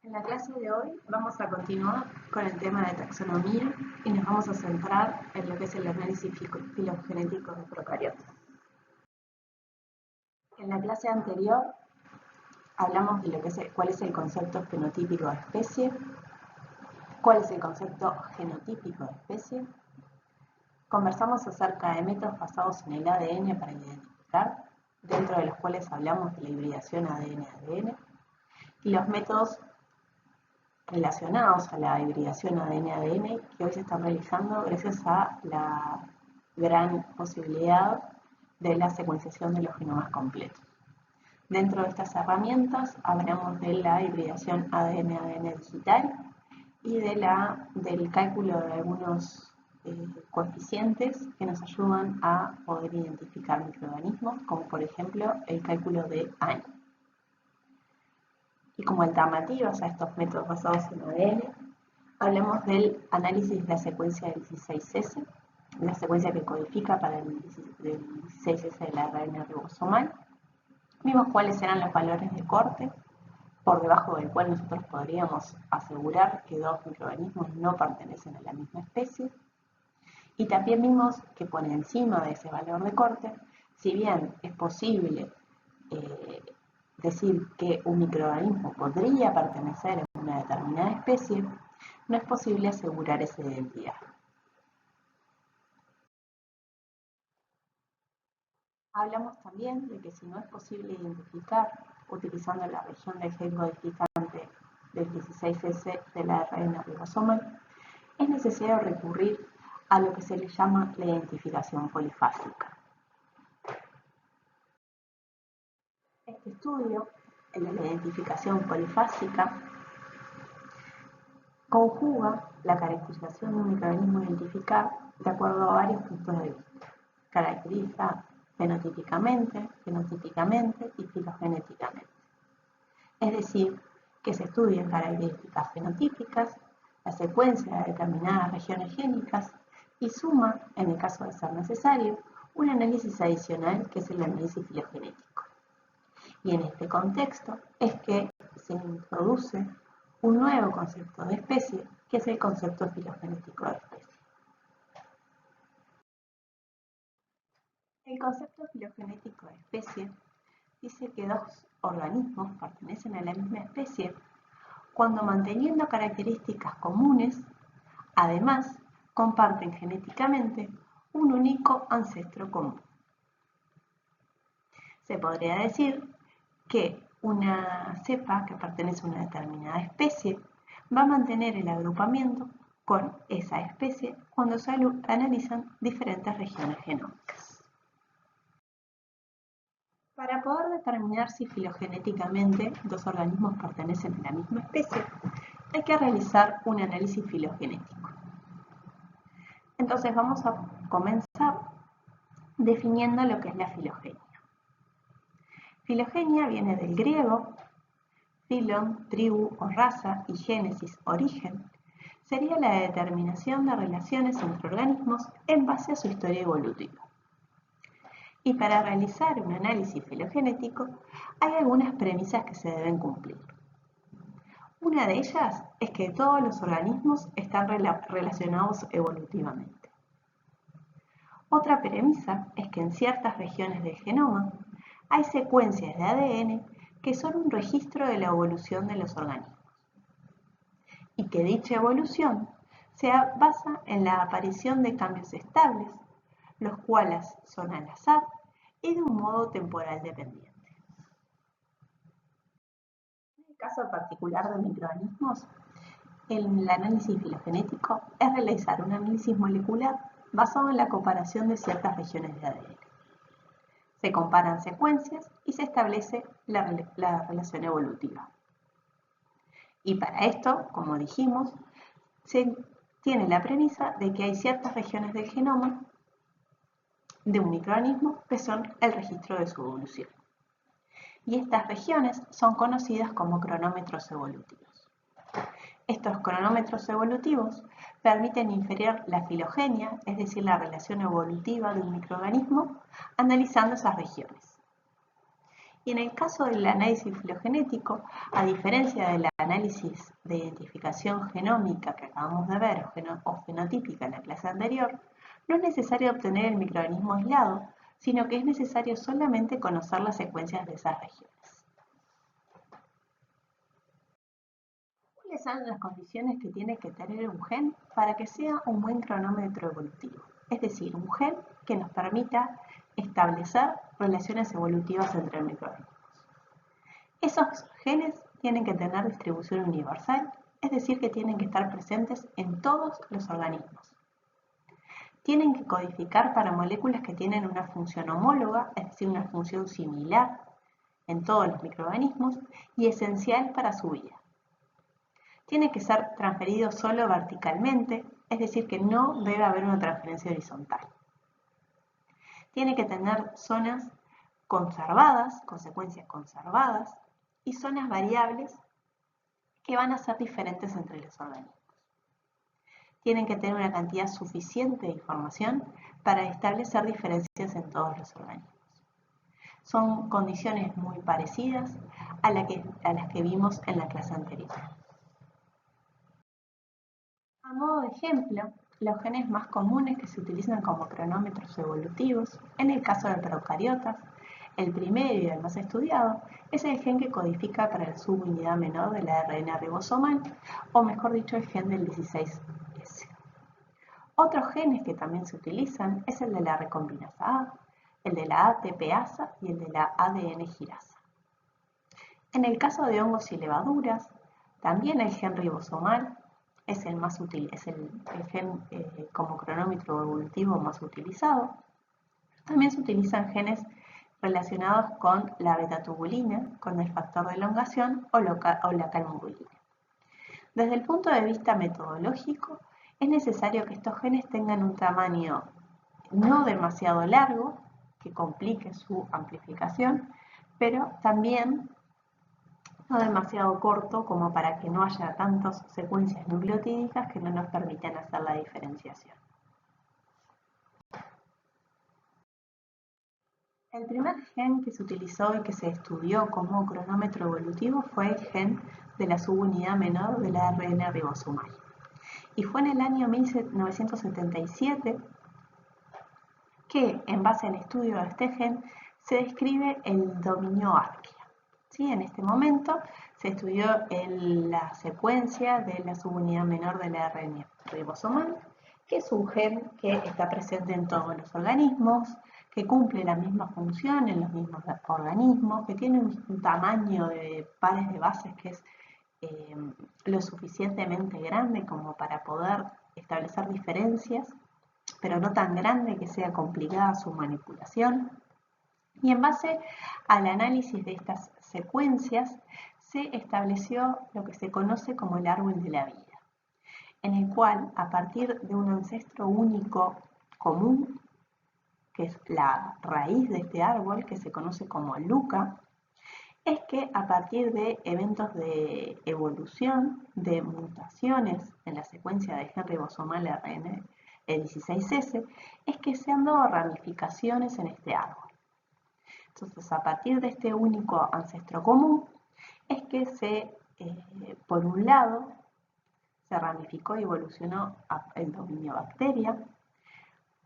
En la clase de hoy vamos a continuar con el tema de taxonomía y nos vamos a centrar en lo que es el análisis filogenético de procariotas. En la clase anterior hablamos de lo que es cuál es el concepto fenotípico de especie, cuál es el concepto genotípico de especie. Conversamos acerca de métodos basados en el ADN para identificar, dentro de los cuales hablamos de la hibridación ADN-ADN, y los métodos relacionados a la hibridación ADN-ADN que hoy se están realizando gracias a la gran posibilidad de la secuenciación de los genomas completos. Dentro de estas herramientas hablamos de la hibridación ADN-ADN digital y del cálculo de algunos coeficientes que nos ayudan a poder identificar microorganismos, como por ejemplo el cálculo de año. Y como alternativas a estos métodos basados en ADN, hablamos del análisis de la secuencia del 16S, la secuencia que codifica para el 16S del ARN ribosomal. Vimos cuáles eran los valores de corte, por debajo del cual nosotros podríamos asegurar que dos microorganismos no pertenecen a la misma especie. Y también vimos que por encima de ese valor de corte, si bien es posible decir que un microorganismo podría pertenecer a una determinada especie, no es posible asegurar esa identidad. Hablamos también de que si no es posible identificar utilizando la región del gen codificante del 16S del ARN ribosomal, es necesario recurrir a lo que se le llama la identificación polifásica. Este estudio, el de la identificación polifásica, conjuga la caracterización de un microorganismo a identificar de acuerdo a varios puntos de vista. Caracteriza fenotípicamente, genotípicamente y filogenéticamente. Es decir, que se estudian características fenotípicas, la secuencia de determinadas regiones génicas y suma, en el caso de ser necesario, un análisis adicional que es el análisis filogenético. Y en este contexto es que se introduce un nuevo concepto de especie, que es el concepto filogenético de especie. El concepto filogenético de especie dice que dos organismos pertenecen a la misma especie cuando, manteniendo características comunes, además comparten genéticamente un único ancestro común. Se podría decir que una cepa que pertenece a una determinada especie va a mantener el agrupamiento con esa especie cuando se analizan diferentes regiones genómicas. Para poder determinar si filogenéticamente dos organismos pertenecen a la misma especie, hay que realizar un análisis filogenético. Entonces vamos a comenzar definiendo lo que es la filogenia. Filogenia viene del griego, filon, tribu o raza, y génesis, origen. Sería la determinación de relaciones entre organismos en base a su historia evolutiva. Y para realizar un análisis filogenético hay algunas premisas que se deben cumplir. Una de ellas es que todos los organismos están relacionados evolutivamente. Otra premisa es que en ciertas regiones del genoma hay secuencias de ADN que son un registro de la evolución de los organismos, y que dicha evolución se basa en la aparición de cambios estables, los cuales son al azar y de un modo temporal dependiente. En el caso particular de microorganismos, el análisis filogenético es realizar un análisis molecular basado en la comparación de ciertas regiones de ADN. Se comparan secuencias y se establece la relación evolutiva. Y para esto, como dijimos, se tiene la premisa de que hay ciertas regiones del genoma de un microorganismo que son el registro de su evolución. Y estas regiones son conocidas como cronómetros evolutivos. Estos cronómetros evolutivos permiten inferir la filogenia, es decir, la relación evolutiva de un microorganismo, analizando esas regiones. Y en el caso del análisis filogenético, a diferencia del análisis de identificación genómica que acabamos de ver o fenotípica en la clase anterior, no es necesario obtener el microorganismo aislado, sino que es necesario solamente conocer las secuencias de esas regiones. ¿Cuáles son las condiciones que tiene que tener un gen para que sea un buen cronómetro evolutivo? Es decir, un gen que nos permita establecer relaciones evolutivas entre microorganismos. Esos genes tienen que tener distribución universal, es decir, que tienen que estar presentes en todos los organismos. Tienen que codificar para moléculas que tienen una función homóloga, es decir, una función similar en todos los microorganismos y esencial para su vida. Tiene que ser transferido solo verticalmente, es decir, que no debe haber una transferencia horizontal. Tiene que tener zonas conservadas, consecuencias conservadas, y zonas variables que van a ser diferentes entre los organismos. Tienen que tener una cantidad suficiente de información para establecer diferencias en todos los organismos. Son condiciones muy parecidas a las que vimos en la clase anterior. A modo de ejemplo, los genes más comunes que se utilizan como cronómetros evolutivos, en el caso de procariotas, el primero y el más estudiado es el gen que codifica para la subunidad menor del ARN ribosomal, o mejor dicho, el gen del 16S. Otros genes que también se utilizan es el de la recombinasa A, el de la ATPasa y el de la ADN girasa. En el caso de hongos y levaduras, también el gen ribosomal es el más útil, es el gen como cronómetro evolutivo más utilizado. También se utilizan genes relacionados con la beta-tubulina, con el factor de elongación o la calmodulina. Desde el punto de vista metodológico, es necesario que estos genes tengan un tamaño no demasiado largo, que complique su amplificación, pero también no demasiado corto como para que no haya tantas secuencias nucleotídicas que no nos permitan hacer la diferenciación. El primer gen que se utilizó y que se estudió como cronómetro evolutivo fue el gen de la subunidad menor del ARN ribosomal. Y fue en el año 1977 que, en base al estudio de este gen, se describe el dominio Arquea. ¿Sí? En este momento se estudió la secuencia de la subunidad menor del ARN ribosomal, que es un gen que está presente en todos los organismos, que cumple la misma función en los mismos organismos, que tiene un tamaño de pares de bases que es lo suficientemente grande como para poder establecer diferencias, pero no tan grande que sea complicada su manipulación. Y en base al análisis de estas secuencias se estableció lo que se conoce como el árbol de la vida, en el cual, a partir de un ancestro único común, que es la raíz de este árbol, que se conoce como LUCA, es que a partir de eventos de evolución, de mutaciones en la secuencia de gen ribosomal ARN E16S, es que se han dado ramificaciones en este árbol. Entonces, a partir de este único ancestro común, es que por un lado, se ramificó y evolucionó el dominio bacteria.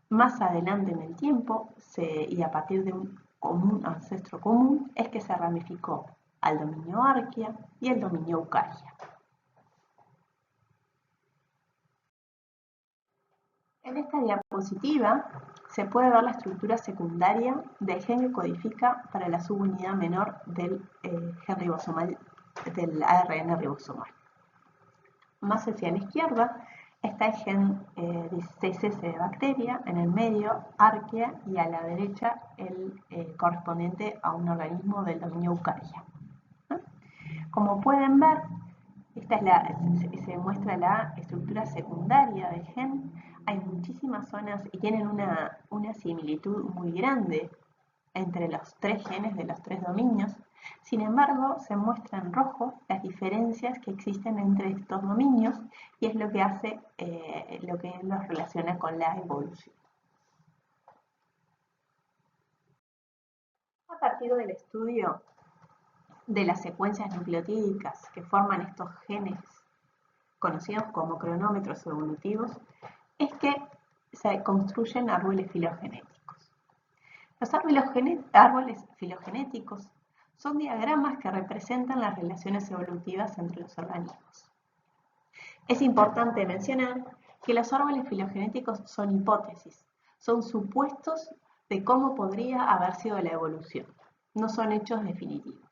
Más adelante en el tiempo, y a partir de un ancestro común, es que se ramificó al dominio arquea y el dominio eucarya. En esta diapositiva se puede ver la estructura secundaria del gen que codifica para la subunidad menor del gen ribosomal, del ARN ribosomal. Más hacia la izquierda está el gen 16S de bacteria, en el medio arquea y a la derecha el correspondiente a un organismo del dominio eucarya. Como pueden ver, se muestra la estructura secundaria del gen. Hay muchísimas zonas y tienen una similitud muy grande entre los tres genes de los tres dominios. Sin embargo, se muestran en rojo las diferencias que existen entre estos dominios y es lo que hace, lo que los relaciona con la evolución. A partir del estudio de las secuencias nucleotídicas que forman estos genes conocidos como cronómetros evolutivos, es que se construyen árboles filogenéticos. Los árboles filogenéticos son diagramas que representan las relaciones evolutivas entre los organismos. Es importante mencionar que los árboles filogenéticos son hipótesis, son supuestos de cómo podría haber sido la evolución, no son hechos definitivos.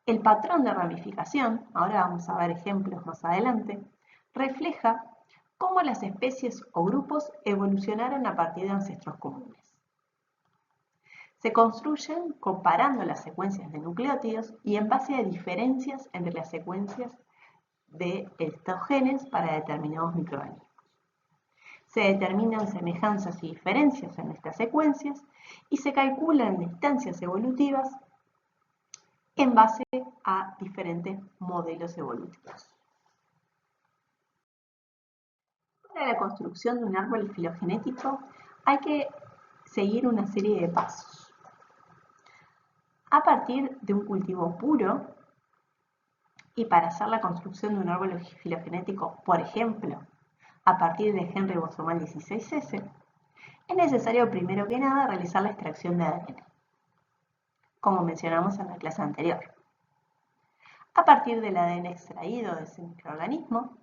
El patrón de ramificación, ahora vamos a ver ejemplos más adelante, refleja cómo las especies o grupos evolucionaron a partir de ancestros comunes. Se construyen comparando las secuencias de nucleótidos y en base a diferencias entre las secuencias de estos genes para determinados microorganismos. Se determinan semejanzas y diferencias en estas secuencias y se calculan distancias evolutivas en base a diferentes modelos evolutivos. Para la construcción de un árbol filogenético hay que seguir una serie de pasos. A partir de un cultivo puro, y para hacer la construcción de un árbol filogenético, por ejemplo, a partir del gen ribosomal 16S, es necesario primero que nada realizar la extracción de ADN, como mencionamos en la clase anterior. A partir del ADN extraído de ese microorganismo,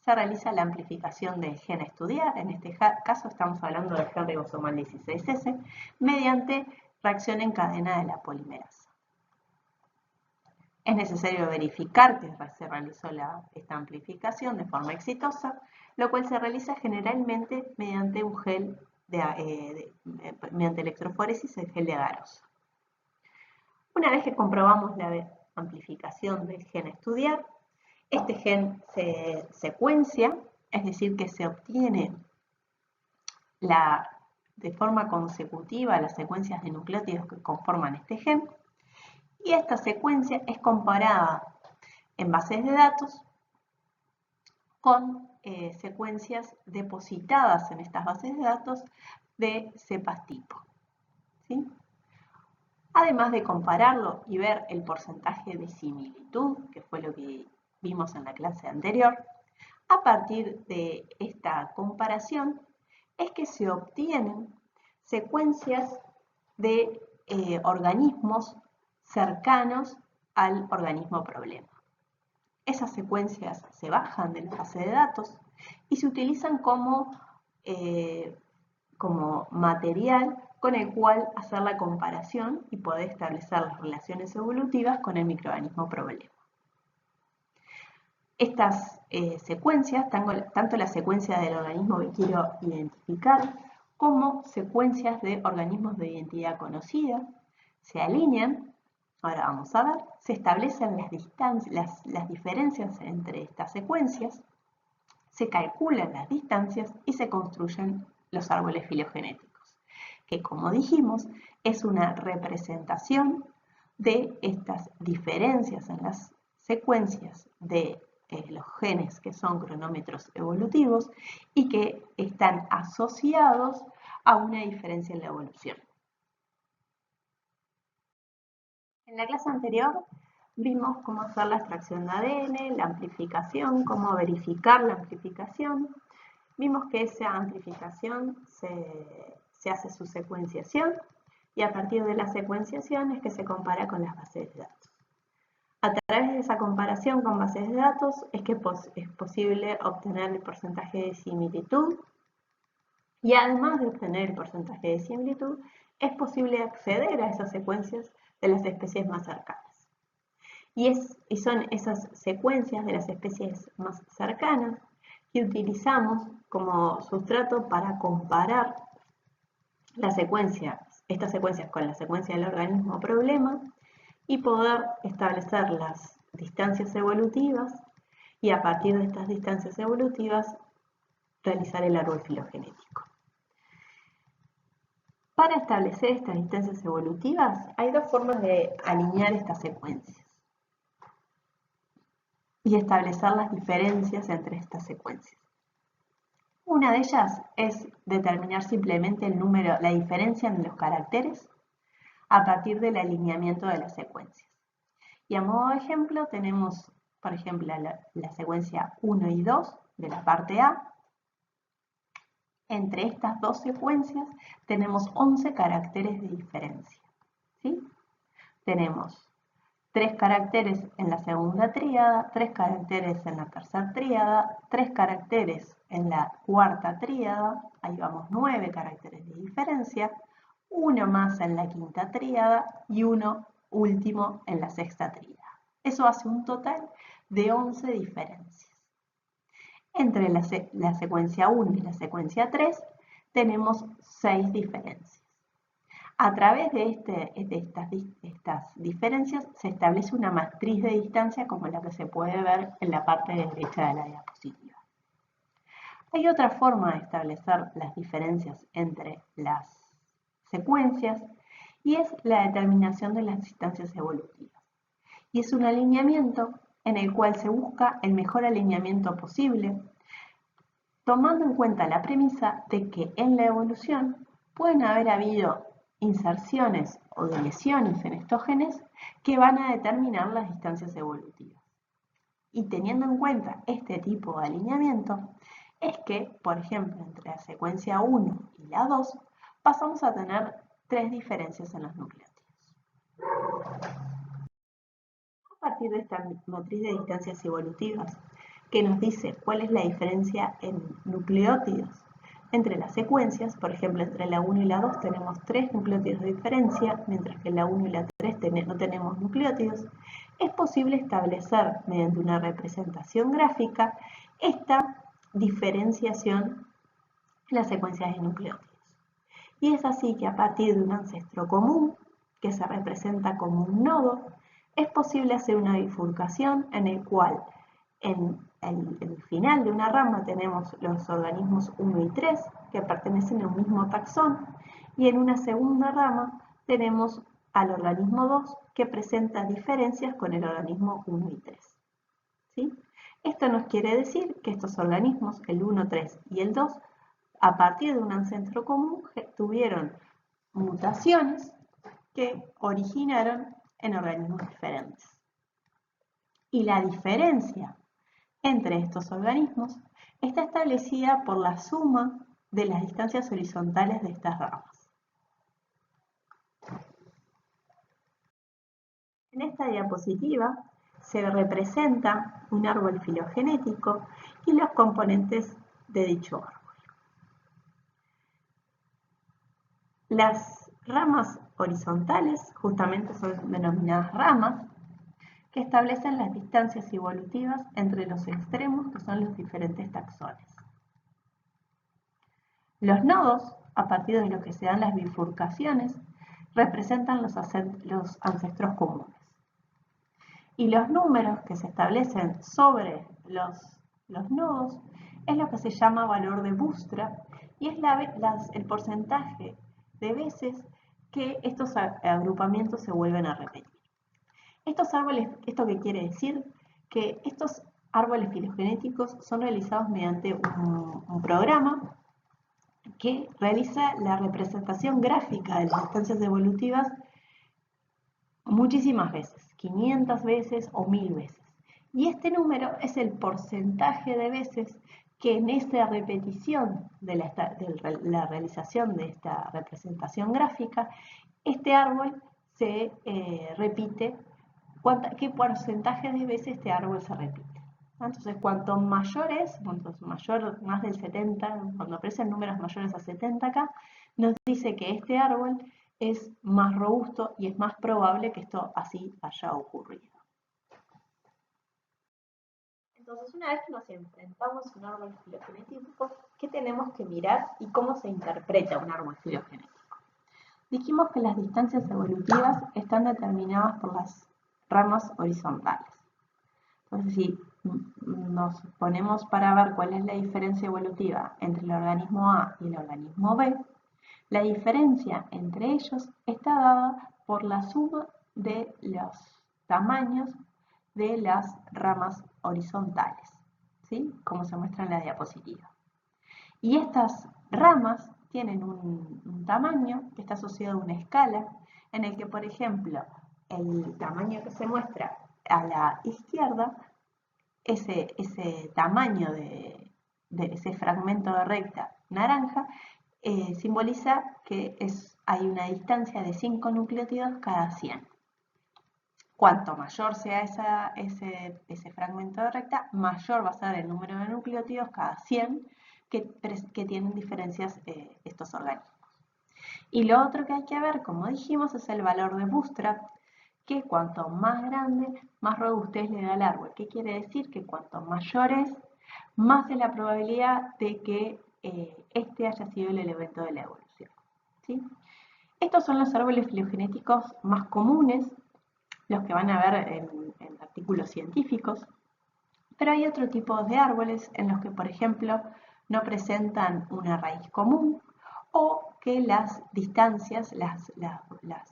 se realiza la amplificación del gen a estudiar, en este caso estamos hablando del gen ribosomal 16S, mediante reacción en cadena de la polimerasa. Es necesario verificar que se realizó esta amplificación de forma exitosa, lo cual se realiza generalmente mediante un gel mediante electroforesis, el gel de agarose. Una vez que comprobamos la amplificación del gen a estudiar, este gen se secuencia, es decir, que se obtiene de forma consecutiva las secuencias de nucleótidos que conforman este gen, y esta secuencia es comparada en bases de datos con secuencias depositadas en estas bases de datos de cepas tipo, ¿sí? Además de compararlo y ver el porcentaje de similitud, que fue lo que vimos en la clase anterior, a partir de esta comparación es que se obtienen secuencias de organismos cercanos al organismo problema. Esas secuencias se bajan de la base de datos y se utilizan como material con el cual hacer la comparación y poder establecer las relaciones evolutivas con el microorganismo problema. Estas secuencias, tanto la secuencia del organismo que quiero identificar como secuencias de organismos de identidad conocida, se alinean, ahora vamos a ver, se establecen las diferencias entre estas secuencias, se calculan las distancias y se construyen los árboles filogenéticos, que como dijimos es una representación de estas diferencias en las secuencias de los genes que son cronómetros evolutivos y que están asociados a una diferencia en la evolución. En la clase anterior vimos cómo hacer la extracción de ADN, la amplificación, cómo verificar la amplificación. Vimos que esa amplificación se hace su secuenciación y a partir de la secuenciación es que se compara con las bases de datos. A través de esa comparación con bases de datos es que es posible obtener el porcentaje de similitud y además de obtener el porcentaje de similitud es posible acceder a esas secuencias de las especies más cercanas. Y son esas secuencias de las especies más cercanas que utilizamos como sustrato para comparar estas secuencias con la secuencia del organismo problema y poder establecer las distancias evolutivas y a partir de estas distancias evolutivas realizar el árbol filogenético. Para establecer estas distancias evolutivas hay dos formas de alinear estas secuencias y establecer las diferencias entre estas secuencias. Una de ellas es determinar simplemente la diferencia en los caracteres a partir del alineamiento de las secuencias. Y a modo de ejemplo tenemos, por ejemplo, la secuencia 1 y 2 de la parte A. Entre estas dos secuencias tenemos 11 caracteres de diferencia, ¿sí? Tenemos 3 caracteres en la segunda tríada, 3 caracteres en la tercera tríada, 3 caracteres en la cuarta tríada, ahí vamos 9 caracteres de diferencia, uno más en la quinta tríada y uno último en la sexta tríada. Eso hace un total de 11 diferencias. Entre la secuencia 1 y la secuencia 3 tenemos 6 diferencias. A través de estas diferencias se establece una matriz de distancia como la que se puede ver en la parte derecha de la diapositiva. Hay otra forma de establecer las diferencias entre las secuencias y es la determinación de las distancias evolutivas. Y es un alineamiento en el cual se busca el mejor alineamiento posible, tomando en cuenta la premisa de que en la evolución pueden haber habido inserciones o deleciones en estos genes que van a determinar las distancias evolutivas. Y teniendo en cuenta este tipo de alineamiento, es que, por ejemplo, entre la secuencia 1 y la 2, pasamos a tener 3 diferencias en los nucleótidos. A partir de esta matriz de distancias evolutivas, que nos dice cuál es la diferencia en nucleótidos entre las secuencias, por ejemplo, entre la 1 y la 2 tenemos 3 nucleótidos de diferencia, mientras que en la 1 y la 3 no tenemos nucleótidos, es posible establecer mediante una representación gráfica esta diferenciación en las secuencias de nucleótidos. Y es así que a partir de un ancestro común, que se representa como un nodo, es posible hacer una bifurcación en el cual en el final de una rama tenemos los organismos 1 y 3 que pertenecen a un mismo taxón y en una segunda rama tenemos al organismo 2 que presenta diferencias con el organismo 1 y 3. ¿Sí? Esto nos quiere decir que estos organismos, el 1, 3 y el 2, a partir de un ancestro común tuvieron mutaciones que originaron en organismos diferentes. Y la diferencia entre estos organismos está establecida por la suma de las distancias horizontales de estas ramas. En esta diapositiva se representa un árbol filogenético y los componentes de dicho árbol. Las ramas horizontales justamente son denominadas ramas que establecen las distancias evolutivas entre los extremos que son los diferentes taxones. Los nodos, a partir de los que se dan las bifurcaciones, representan los ancestros comunes. Y los números que se establecen sobre los nodos es lo que se llama valor de Bootstrap y es el porcentaje de veces que estos agrupamientos se vuelven a repetir. Estos árboles, ¿esto qué quiere decir? Que estos árboles filogenéticos son realizados mediante un programa que realiza la representación gráfica de las distancias evolutivas muchísimas veces, 500 veces o 1000 veces. Y este número es el porcentaje de veces que en esta repetición de la realización de esta representación gráfica, este árbol se repite, qué porcentaje de veces este árbol se repite. Entonces, cuanto mayor es, más del 70, cuando aparecen números mayores a 70 acá, nos dice que este árbol es más robusto y es más probable que esto así haya ocurrido. Entonces, una vez que nos enfrentamos a un árbol filogenético, ¿qué tenemos que mirar y cómo se interpreta un árbol filogenético? Dijimos que las distancias evolutivas están determinadas por las ramas horizontales. Entonces, si nos ponemos para ver cuál es la diferencia evolutiva entre el organismo A y el organismo B, la diferencia entre ellos está dada por la suma de los tamaños de las ramas horizontales, ¿sí? Como se muestra en la diapositiva. Y estas ramas tienen un tamaño que está asociado a una escala en el que, por ejemplo, el tamaño que se muestra a la izquierda, ese tamaño de ese fragmento de recta naranja, simboliza que hay una distancia de 5 nucleótidos cada 100. Cuanto mayor sea ese fragmento de recta, mayor va a ser el número de nucleótidos cada 100 que tienen diferencias estos organismos. Y lo otro que hay que ver, como dijimos, es el valor de Bootstrap, que cuanto más grande, más robustez le da al árbol. ¿Qué quiere decir? Que cuanto mayor es, más es la probabilidad de que este haya sido el elemento de la evolución. ¿Sí? Estos son los árboles filogenéticos más comunes, los que van a ver en artículos científicos, pero hay otro tipo de árboles en los que, por ejemplo, no presentan una raíz común o que las distancias, las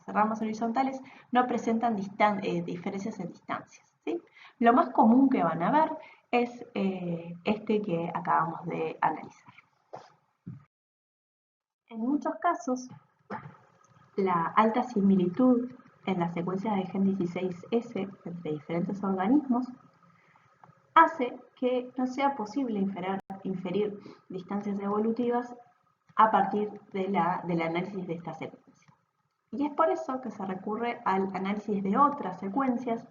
ramas horizontales, no presentan diferencias en distancias. ¿Sí? Lo más común que van a ver es este que acabamos de analizar. En muchos casos, la alta similitud en las secuencias de gen 16S entre diferentes organismos hace que no sea posible inferir distancias evolutivas a partir del análisis de esta secuencia. Y es por eso que se recurre al análisis de otras secuencias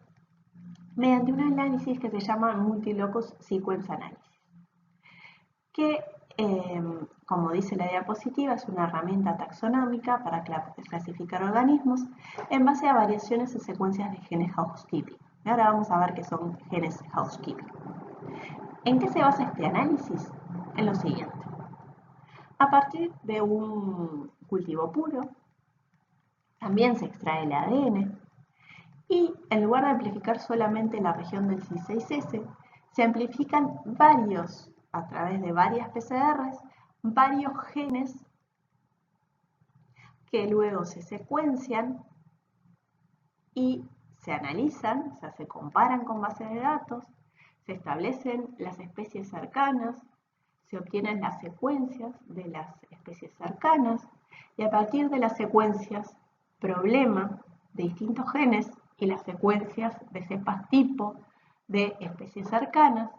mediante un análisis que se llama Multilocus Sequence Analysis, que, como dice la diapositiva, es una herramienta taxonómica para clasificar organismos en base a variaciones en secuencias de genes housekeeping. Y ahora vamos a ver qué son genes housekeeping. ¿En qué se basa este análisis? En lo siguiente. A partir de un cultivo puro, también se extrae el ADN y en lugar de amplificar solamente la región del C6S, se amplifican a través de varias PCRs, varios genes que luego se secuencian y se analizan, o sea, se comparan con bases de datos, se establecen las especies cercanas, se obtienen las secuencias de las especies cercanas y a partir de las secuencias problema de distintos genes y las secuencias de cepas tipo de especies cercanas,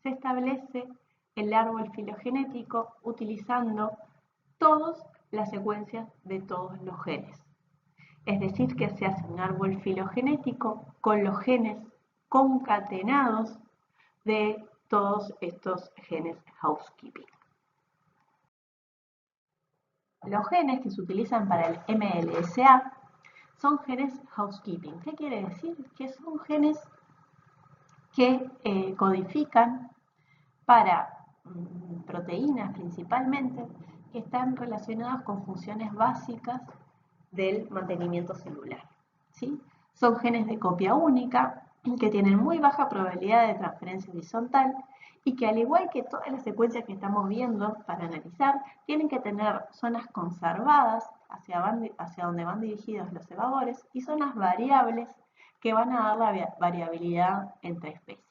se establece el árbol filogenético utilizando todas las secuencias de todos los genes. Es decir, que se hace un árbol filogenético con los genes concatenados de todos estos genes housekeeping. Los genes que se utilizan para el MLSA son genes housekeeping. ¿Qué quiere decir? Que son genes que codifican para proteínas principalmente que están relacionadas con funciones básicas del mantenimiento celular. ¿Sí? Son genes de copia única que tienen muy baja probabilidad de transferencia horizontal y que al igual que todas las secuencias que estamos viendo para analizar, tienen que tener zonas conservadas hacia donde van dirigidos los cebadores y zonas variables que van a dar la variabilidad entre especies.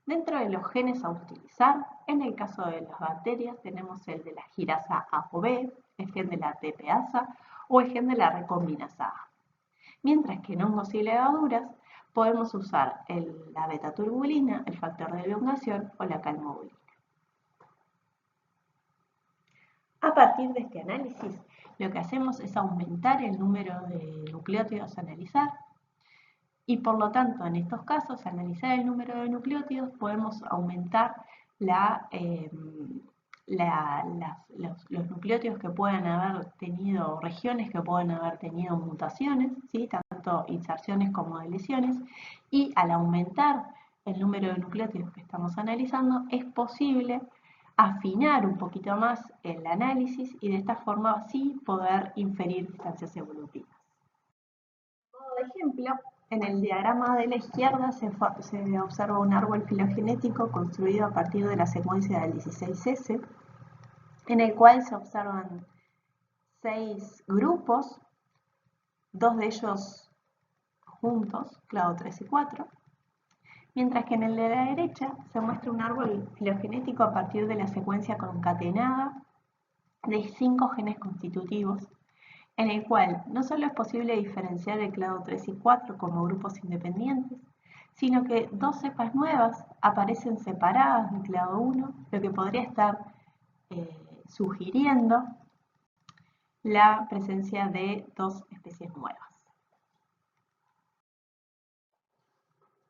Dentro de los genes a utilizar, en el caso de las bacterias tenemos el de la girasa A o B, el gen de la TPasa o el gen de la recombinasa A. Mientras que en hongos y levaduras podemos usar la beta-turbulina, el factor de elongación o la calmodulina. A partir de este análisis, lo que hacemos es aumentar el número de nucleótidos a analizar y por lo tanto, en estos casos, al analizar el número de nucleótidos, podemos aumentar los nucleótidos que puedan haber tenido, regiones que puedan haber tenido mutaciones, ¿sí? Tanto inserciones como deleciones, y al aumentar el número de nucleótidos que estamos analizando, es posible afinar un poquito más el análisis y de esta forma sí poder inferir distancias evolutivas. Como ejemplo, en el diagrama de la izquierda se observa un árbol filogenético construido a partir de la secuencia del 16S, en el cual se observan 6 grupos, 2 de ellos juntos, clado 3 y 4, mientras que en el de la derecha se muestra un árbol filogenético a partir de la secuencia concatenada de 5 genes constitutivos en el cual no solo es posible diferenciar el clado 3 y 4 como grupos independientes, sino que dos cepas nuevas aparecen separadas del clado 1, lo que podría estar sugiriendo la presencia de dos especies nuevas.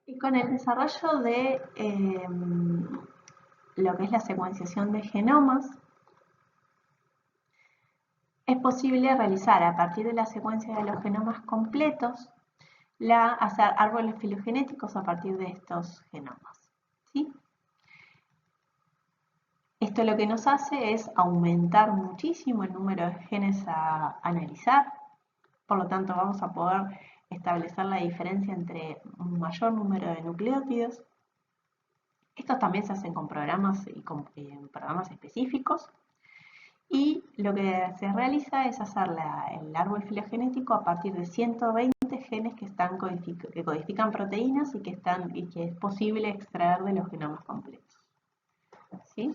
Y con el desarrollo de lo que es la secuenciación de genomas, es posible realizar a partir de la secuencia de los genomas completos hacer árboles filogenéticos a partir de estos genomas, ¿sí? Esto lo que nos hace es aumentar muchísimo el número de genes a analizar, por lo tanto vamos a poder establecer la diferencia entre un mayor número de nucleótidos. Estos también se hacen con programas y con programas específicos. Y lo que se realiza es hacer el árbol filogenético a partir de 120 genes que codifican proteínas y que es posible extraer de los genomas completos. ¿Sí?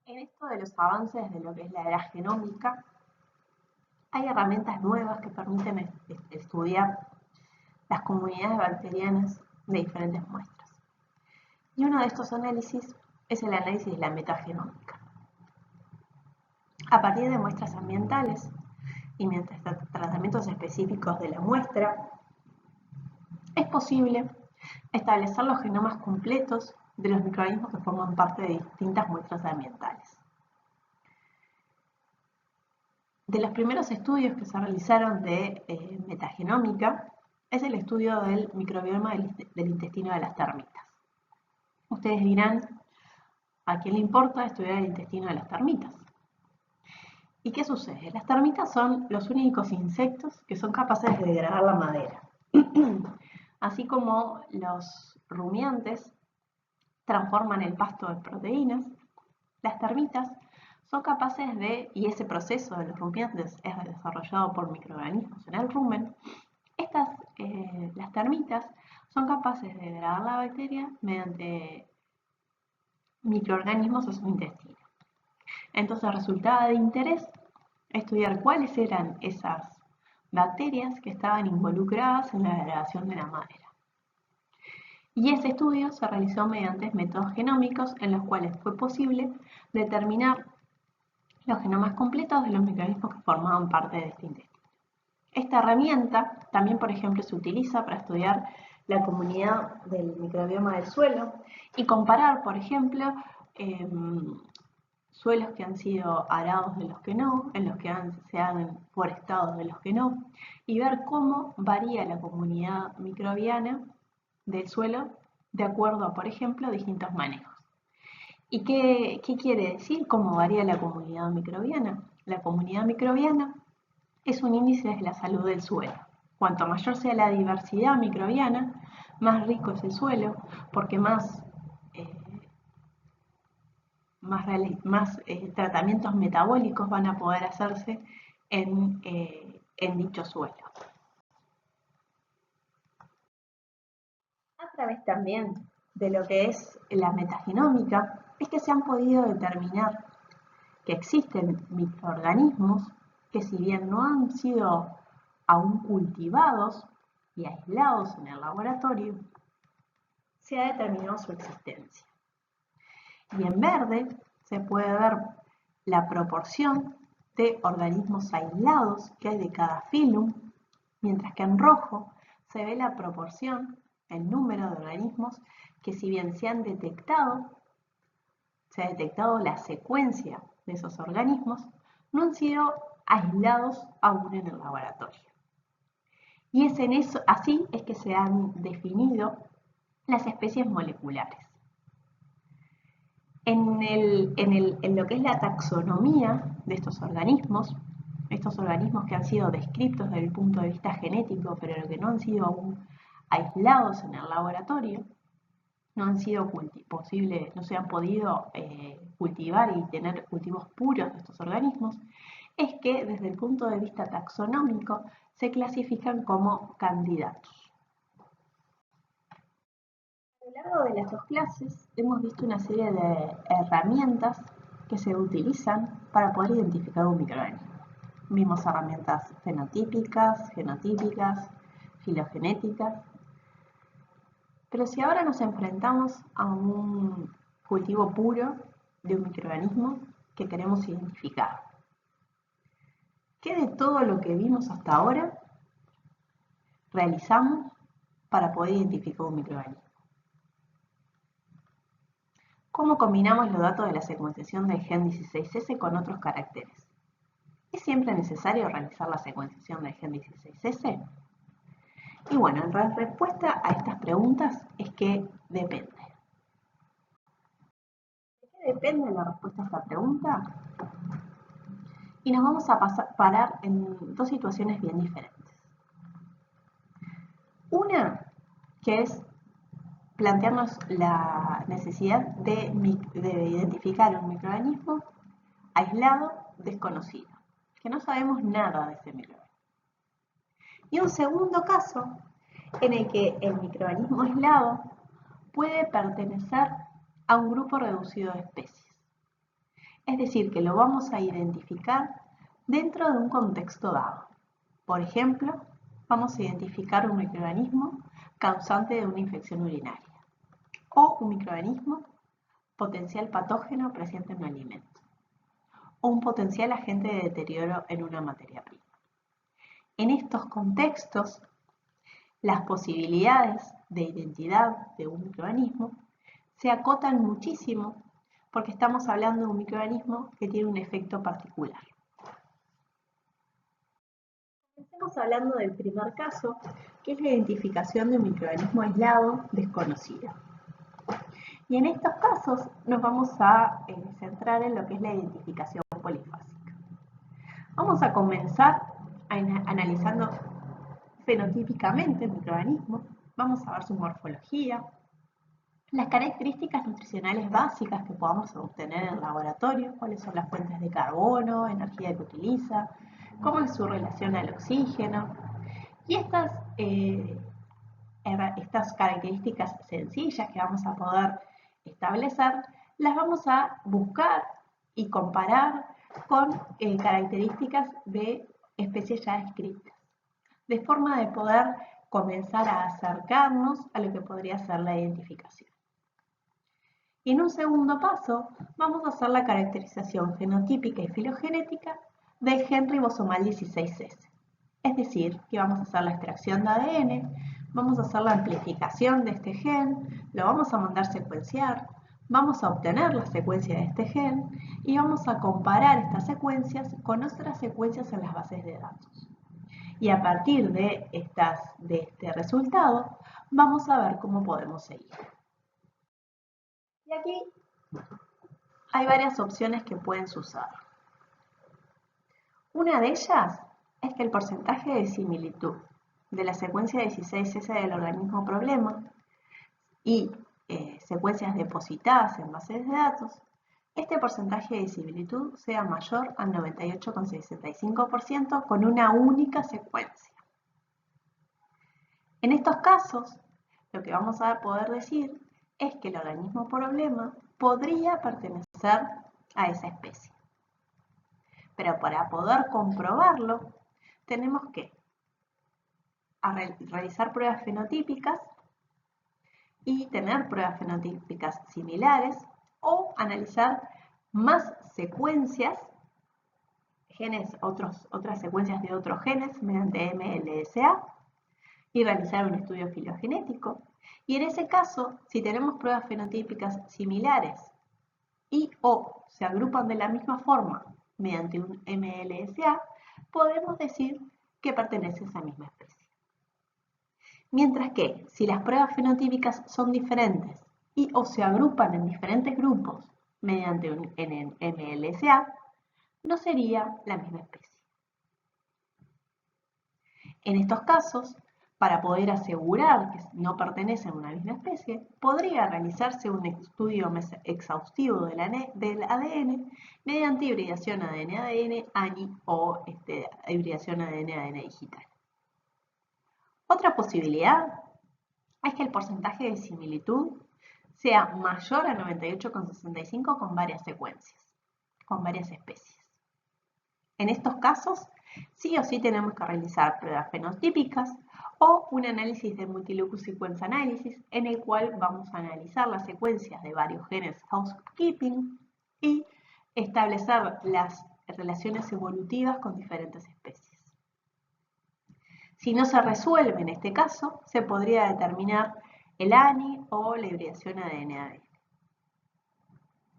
En esto de los avances de lo que es la era genómica, hay herramientas nuevas que permiten estudiar las comunidades bacterianas de diferentes muestras. Y uno de estos análisis es el análisis de la metagenómica. A partir de muestras ambientales y mediante tratamientos específicos de la muestra, es posible establecer los genomas completos de los microorganismos que forman parte de distintas muestras ambientales. De los primeros estudios que se realizaron de metagenómica es el estudio del microbioma del intestino de las termitas. Ustedes dirán, ¿a quién le importa estudiar el intestino de las termitas? ¿Y qué sucede? Las termitas son los únicos insectos que son capaces de degradar la madera. Así como los rumiantes transforman el pasto en proteínas, las termitas son capaces y ese proceso de los rumiantes es desarrollado por microorganismos en el rumen, las termitas son capaces de degradar la bacteria mediante microorganismos a su intestino. Entonces resultaba de interés estudiar cuáles eran esas bacterias que estaban involucradas en la degradación de la madera. Y ese estudio se realizó mediante métodos genómicos en los cuales fue posible determinar los genomas completos de los microorganismos que formaban parte de este intestino. Esta herramienta también, por ejemplo, se utiliza para estudiar la comunidad del microbioma del suelo y comparar, por ejemplo, suelos que han sido arados de los que no, en los que se han forestado de los que no, y ver cómo varía la comunidad microbiana del suelo de acuerdo a, por ejemplo, distintos manejos. ¿Y qué quiere decir cómo varía la comunidad microbiana? La comunidad microbiana es un índice de la salud del suelo. Cuanto mayor sea la diversidad microbiana, más rico es el suelo, porque más tratamientos metabólicos van a poder hacerse en dicho suelo. A través también de lo que es la metagenómica, es que se han podido determinar que existen microorganismos que, si bien no han sido aún cultivados y aislados en el laboratorio, se ha determinado su existencia. Y en verde se puede ver la proporción de organismos aislados que hay de cada filum, mientras que en rojo se ve la proporción, el número de organismos que, si bien se ha detectado la secuencia de esos organismos, no han sido aislados aún en el laboratorio. Y así es que se han definido las especies moleculares. En lo que es la taxonomía de estos organismos que han sido descritos desde el punto de vista genético, pero que no han sido aún aislados en el laboratorio, no se han podido cultivar y tener cultivos puros de estos organismos, es que desde el punto de vista taxonómico se clasifican como candidatos. A lo largo de las dos clases hemos visto una serie de herramientas que se utilizan para poder identificar un microorganismo. Vimos herramientas fenotípicas, genotípicas, filogenéticas. Pero si ahora nos enfrentamos a un cultivo puro de un microorganismo que queremos identificar, ¿qué de todo lo que vimos hasta ahora realizamos para poder identificar un microorganismo? ¿Cómo combinamos los datos de la secuenciación del gen 16S con otros caracteres? ¿Es siempre necesario realizar la secuenciación del gen 16S? Y bueno, la respuesta a estas preguntas es que depende. ¿De qué depende la respuesta a esta pregunta? Y nos vamos a parar en dos situaciones bien diferentes. Una, que es plantearnos la necesidad de identificar un microorganismo aislado, desconocido, que no sabemos nada de ese microorganismo. Y un segundo caso en el que el microorganismo aislado puede pertenecer a un grupo reducido de especies. Es decir, que lo vamos a identificar dentro de un contexto dado. Por ejemplo, vamos a identificar un microorganismo causante de una infección urinaria o un microorganismo potencial patógeno presente en un alimento o un potencial agente de deterioro en una materia prima. En estos contextos, las posibilidades de identidad de un microorganismo se acotan muchísimo porque estamos hablando de un microorganismo que tiene un efecto particular. Estamos hablando del primer caso, que es la identificación de un microorganismo aislado desconocido. Y en estos casos nos vamos a centrar en lo que es la identificación polifásica. Vamos a comenzar analizando fenotípicamente el microorganismo. Vamos a ver su morfología, las características nutricionales básicas que podamos obtener en el laboratorio, cuáles son las fuentes de carbono, energía que utiliza, cómo es su relación al oxígeno. Y estas características sencillas que vamos a poder establecer, las vamos a buscar y comparar con características de especies ya descritas, de forma de poder comenzar a acercarnos a lo que podría ser la identificación. Y en un segundo paso, vamos a hacer la caracterización fenotípica y filogenética del gen ribosomal 16S. Es decir, que vamos a hacer la extracción de ADN, vamos a hacer la amplificación de este gen, lo vamos a mandar secuenciar, vamos a obtener la secuencia de este gen y vamos a comparar estas secuencias con otras secuencias en las bases de datos. Y a partir de este resultado, vamos a ver cómo podemos seguir. Y aquí hay varias opciones que pueden suceder. Una de ellas es que el porcentaje de similitud de la secuencia 16S del organismo problema y secuencias depositadas en bases de datos, este porcentaje de similitud sea mayor al 98,65% con una única secuencia. En estos casos, lo que vamos a poder decir es que el organismo problema podría pertenecer a esa especie. Pero para poder comprobarlo, tenemos que realizar pruebas fenotípicas y tener pruebas fenotípicas similares o analizar más secuencias, otras secuencias de otros genes mediante MLSA y realizar un estudio filogenético. Y en ese caso, si tenemos pruebas fenotípicas similares y o se agrupan de la misma forma mediante un MLSA, podemos decir que pertenece a esa misma especie. Mientras que, si las pruebas fenotípicas son diferentes y o se agrupan en diferentes grupos mediante un MLSA, no sería la misma especie. En estos casos, para poder asegurar que no pertenecen a una misma especie, podría realizarse un estudio exhaustivo del ADN mediante hibridación ADN-ADN, ANI o hibridación ADN-ADN digital. Otra posibilidad es que el porcentaje de similitud sea mayor a 98,65 con varias secuencias. con varias especies. En estos casos, sí o sí tenemos que realizar pruebas fenotípicas o un análisis de multilocus sequence analysis en el cual vamos a analizar las secuencias de varios genes housekeeping y establecer las relaciones evolutivas con diferentes especies. Si no se resuelve en este caso, se podría determinar el ANI o la hibridación ADN-ADN.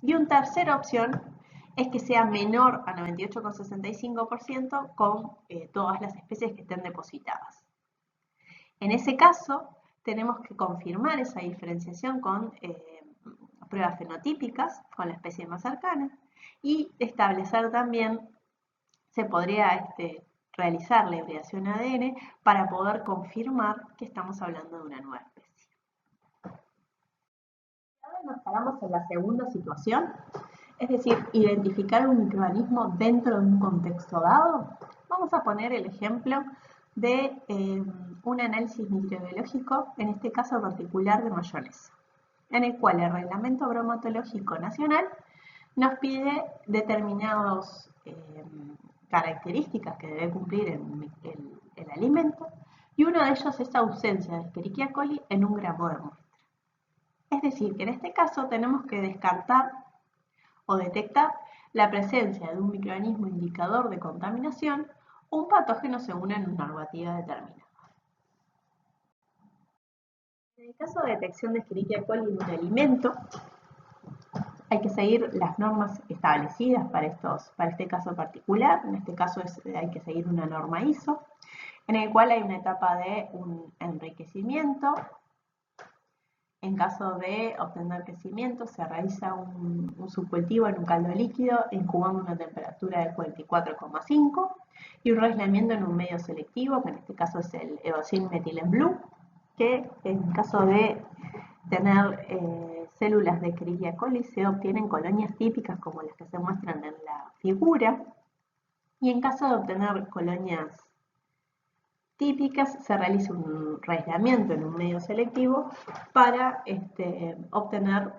Y una tercera opción es que sea menor a 98,65% con todas las especies que estén depositadas. En ese caso, tenemos que confirmar esa diferenciación con pruebas fenotípicas con la especie más cercana y establecer también, se podría realizar la hibridación ADN para poder confirmar que estamos hablando de una nueva especie. Ahora nos paramos en la segunda situación, es decir, identificar un microorganismo dentro de un contexto dado. Vamos a poner el ejemplo de un análisis microbiológico, en este caso particular de mayonesa, en el cual el Reglamento Bromatológico Nacional nos pide determinadas características que debe cumplir el alimento, y uno de ellos es ausencia de Escherichia coli en 1 gramo de muestra. Es decir, que en este caso tenemos que descartar o detectar la presencia de un microorganismo indicador de contaminación o un patógeno según una normativa determinada. En el caso de detección de Escherichia coli en un alimento, hay que seguir las normas establecidas para este caso particular. En este caso hay que seguir una norma ISO, en el cual hay una etapa de un enriquecimiento. En caso de obtener crecimiento, se realiza un subcultivo en un caldo líquido, incubando a una temperatura de 44,5 y un aislamiento en un medio selectivo, que en este caso es el eosin metilene blue, que en caso de tener células de Escherichia coli se obtienen colonias típicas como las que se muestran en la figura, y en caso de obtener colonias típicas se realiza un aislamiento en un medio selectivo para obtener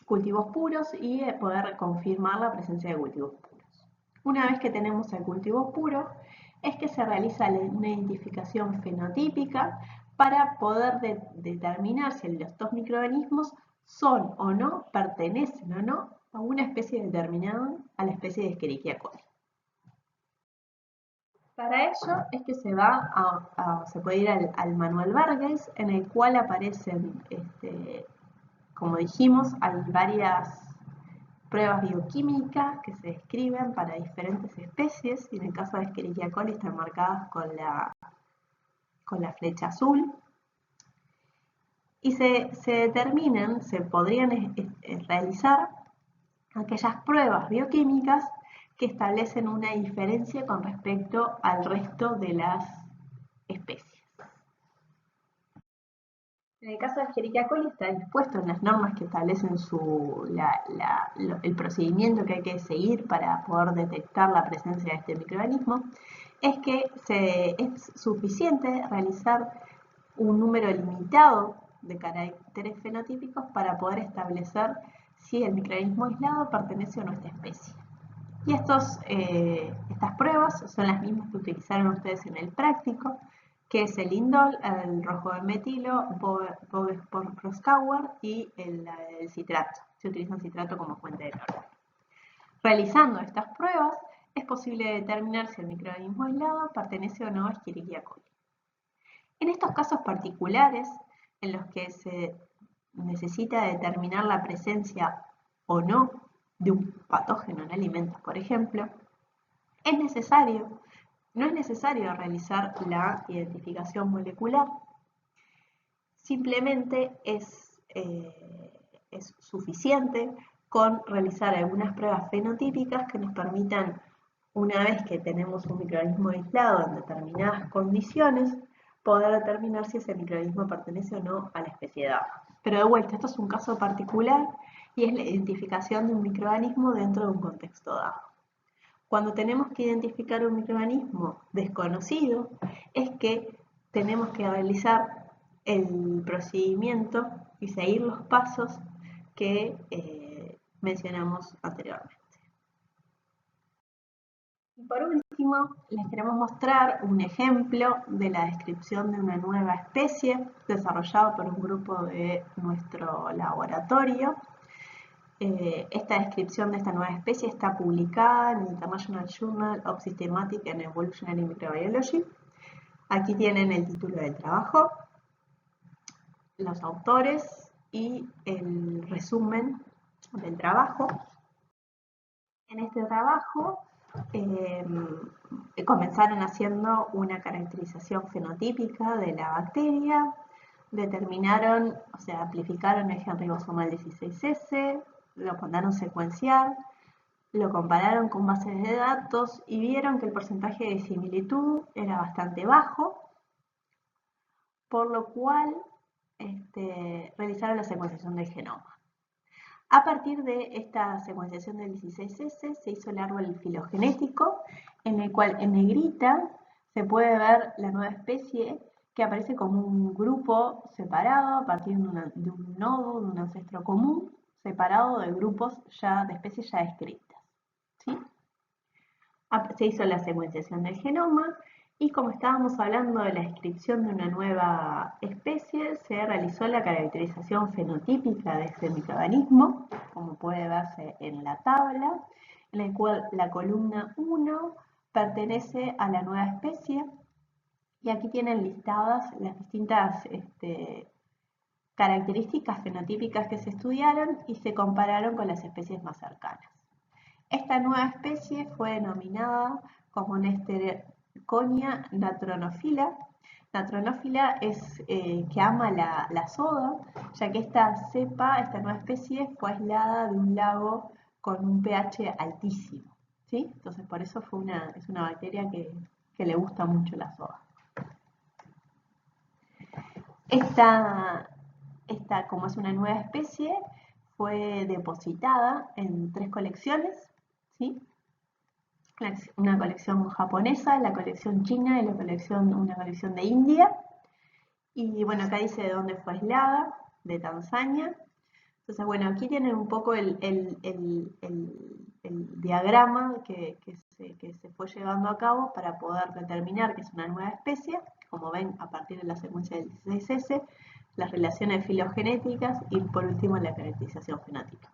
cultivos puros y poder confirmar la presencia de cultivos puros. Una vez que tenemos el cultivo puro, es que se realiza una identificación fenotípica para poder determinar si estos microorganismos son o no, pertenecen o no a una especie determinada, a la especie de Escherichia coli. Para ello es que se puede ir al manual Burgess, en el cual aparecen, como dijimos, hay varias pruebas bioquímicas que se describen para diferentes especies, y en el caso de Escherichia coli están marcadas con la flecha azul, y se podrían realizar aquellas pruebas bioquímicas que establecen una diferencia con respecto al resto de las especies. En el caso de Escherichia coli está dispuesto en las normas que establecen el procedimiento que hay que seguir para poder detectar la presencia de este microorganismo, es que es suficiente realizar un número limitado de caracteres fenotípicos para poder establecer si el microorganismo aislado pertenece o no a esta especie. Y estas pruebas son las mismas que utilizaron ustedes en el práctico, que es el indol, el rojo de metilo, Proskauer y el citrato. Se utiliza el citrato como fuente de calor. Realizando estas pruebas, es posible determinar si el microorganismo aislado pertenece o no a Escherichia coli. En estos casos particulares, en los que se necesita determinar la presencia o no de un patógeno en alimentos, por ejemplo, no es necesario realizar la identificación molecular. Simplemente es suficiente con realizar algunas pruebas fenotípicas que nos permitan, una vez que tenemos un microorganismo aislado en determinadas condiciones, poder determinar si ese microorganismo pertenece o no a la especie dada. Pero de vuelta, esto es un caso particular y es la identificación de un microorganismo dentro de un contexto dado. Cuando tenemos que identificar un microorganismo desconocido, es que tenemos que realizar el procedimiento y seguir los pasos que mencionamos anteriormente. Y por último, les queremos mostrar un ejemplo de la descripción de una nueva especie desarrollado por un grupo de nuestro laboratorio. Esta descripción de esta nueva especie está publicada en el International Journal of Systematic and Evolutionary Microbiology. Aquí tienen el título del trabajo, los autores y el resumen del trabajo. En este trabajo comenzaron haciendo una caracterización fenotípica de la bacteria, determinaron, o sea, amplificaron el gen ribosomal 16S, lo mandaron secuenciar, lo compararon con bases de datos y vieron que el porcentaje de similitud era bastante bajo, por lo cual realizaron la secuenciación del genoma. A partir de esta secuenciación del 16S se hizo el árbol filogenético, en el cual en negrita se puede ver la nueva especie que aparece como un grupo separado a partir de un nodo, de un ancestro común, separado de grupos de especies ya descritas, ¿sí? Se hizo la secuenciación del genoma y como estábamos hablando de la descripción de una nueva especie, se realizó la caracterización fenotípica de este microorganismo, como puede verse en la tabla, en la cual la columna 1 pertenece a la nueva especie y aquí tienen listadas las distintas características fenotípicas que se estudiaron y se compararon con las especies más cercanas. Esta nueva especie fue denominada como Nesterconia natronófila. Natronófila es que ama la soda, ya que esta nueva especie, fue aislada de un lago con un pH altísimo, ¿sí? Entonces por eso es una bacteria que le gusta mucho la soda. Esta, como es una nueva especie, fue depositada en 3 colecciones, ¿sí? Una colección japonesa, la colección china y una colección de India. Y bueno, acá dice de dónde fue aislada, de Tanzania. Entonces, bueno, aquí tienen un poco el diagrama que se fue llevando a cabo para poder determinar que es una nueva especie. Como ven, a partir de la secuencia del 16S, las relaciones filogenéticas y por último la caracterización fenotípica.